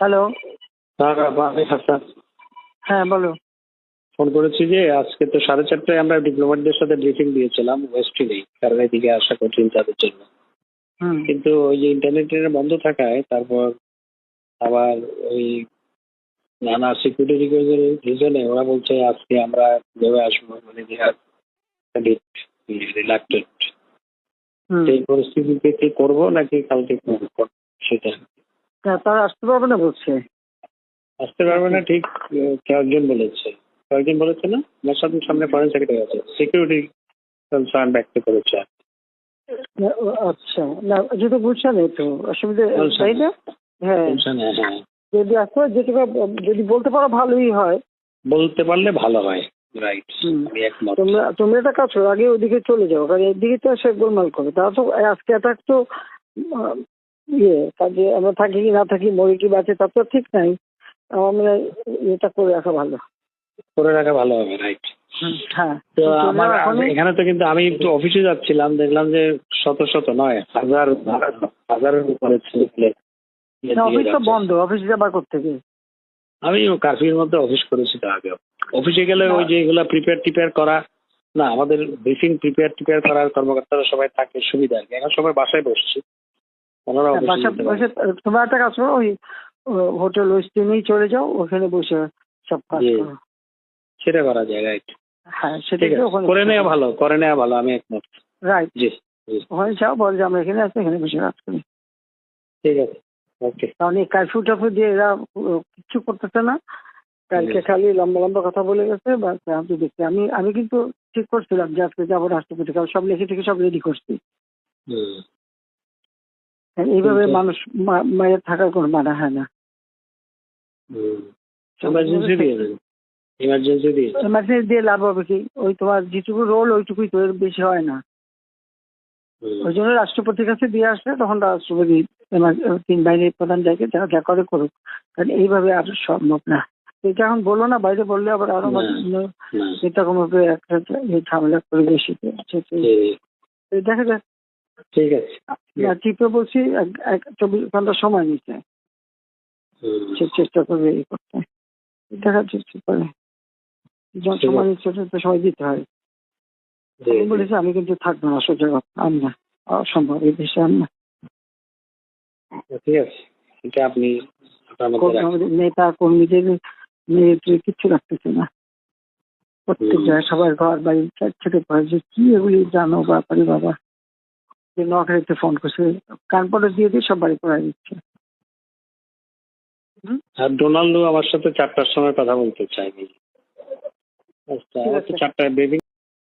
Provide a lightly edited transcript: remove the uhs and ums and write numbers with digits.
Hello. হ্যাঁ আমি হাসান হ্যাঁ, বলো। ফোন করেছি যে আজকে তো 4:30টায় আমরা ডিপ্লোম্যাটদের সাথে ব্রিফিং দিয়েছিলাম ওয়েস্টে নেই, কারণ এদিকে আসা কঠিন তাদের জন্য। হুম। কিন্তু ওই যে ইন্টারনেটের বন্ধ থাকায় তারপর আবার ওই নানা সিকিউরিটি রিজনে ওরা বলছে আজকে আমরা ভেবে আসবো, মানে রিলাক্টেড। হুম। এই পরিস্থিতিতে কি করবো নাকি কালকে করবো সেটা তারা আসতে পারবে না বলছে। আসতে পারবে না ঠিক। কয়েকজন বলেছে, কয়েকজন বলেছে না, আমার সামনে ফরেন সেক্রেটারি আছে, সিকিউরিটি কনসার্ন ব্যক্ত করেছে। আচ্ছা, না যেটা বুঝছেন তো অসুবিধা তাই না? হ্যাঁ, হ্যাঁ, যদি আসতে হয় যেটা যদি বলতে পারো ভালোই হয়। বলতে পারলে ভালো হয়। রাইট, হুম। আমি একমত। তোমরা একটা কাজ করো, আগে ওদিকে চলে যাও, কারণ এদিকে তো সে গোলমাল করবে। তারা তো আজকে অ্যাটাক তো কাজে আমরা থাকি কি না থাকি, মরি কি বাঁচে তার তো ঠিক নাই। আমরা এটা করে রাখা ভালো। করে রাখা ভালো হবে। রাইট। হ্যাঁ, তো আমার এখানে তো কিন্তু আমি একটু অফিসে যাচ্ছিলাম, দেখলাম যে শত শত নয়, হাজারের উপরে ছেলে অফিস তো বন্ধ, অফিসে যাবার কোত্থেকে? আমি কার্ফিউর মধ্যে অফিস করেছি তো আগে। অফিসে গেলে ওই যে এগুলা প্রিপেয়ার করা, না আমাদের ব্রিফিং প্রিপেয়ার করার কর্মকর্তারা সবাই থাকে, সুবিধা আর কি। এখন সবাই বাসায় বসছি, ওনারা অফিসে যেতে পারে। তোমার একটা কাজ করো, ওই হোটেল ওয়েস্টিনেই চলে যাও, ওখানে বসে সব কাজ করো। সেটা করা যায়। রাইট। হ্যাঁ, সেটা করে নেওয়া ভালো, আমি একমত। রাইট। জি, ওখানে যাও, বল যে আমরা এখানে আছি, এখানে বসে কাজ করি। ঠিক আছে, ওকে। কারণ এই কারফিউ টাফিউ দিয়ে এরা কিচ্ছু করতেছে না। কালকে খালি লম্বা লম্বা কথা বলে গেছে। আমি দেখছি, আমি কিন্তু ঠিক করছিলাম যে আজকে যাবো রাষ্ট্রপতি, কারণ সব লিখে থেকে সব রেডি করছি। এইভাবে মানুষ মায়ের থাকার কোনো মানা হয় না। ইমার্জেন্সি দিয়ে লাভ হবে কি? ওই তোমার যেটুকু রোল ওইটুকুই তো, এর বেশি হয় না। ওই জন্য রাষ্ট্রপতির কাছে দিয়ে আসলে তখন রাষ্ট্রপতি তিন বাহিনীর প্রধান যাকে যা করে করুক, কারণ এইভাবে আর সম্ভব না। এটা এখন বলো না, বাইরে বললে আবার আরো এটা কোনো একটা ঝামেলা করে বেশি দেখা যাক। ঠিক আছে, চিপে বলছি 24 ঘন্টা সময় নিচ্ছে, সে চেষ্টা করবে এই করতে। দেখা যাচ্ছে পরে সময় নিচ্ছে, তো সময় দিতে হয়। আমি বলেছি আমি কিন্তু থাকবো না, সোজা কথা, আমি না, অসম্ভব এই দেশে আমি না। ঠিক আছে, এটা আপনি নেতা কর্মীদের কিচ্ছু রাখতেছে না। প্রত্যেক জায়গায় সবার ঘর বাড়ি ছেড়ে পড়ে যে কি এগুলি জানো ব্যাপারে বাবা, যে নোয়াখালীতে ফোন করছে, কানপটে দিয়ে দিয়ে সব বাড়ি পড়াই দিচ্ছে। আর ডোনাল্ডো আমার সাথে 4টার সময় কথা বলতে চাইনি। 4টায় বেবি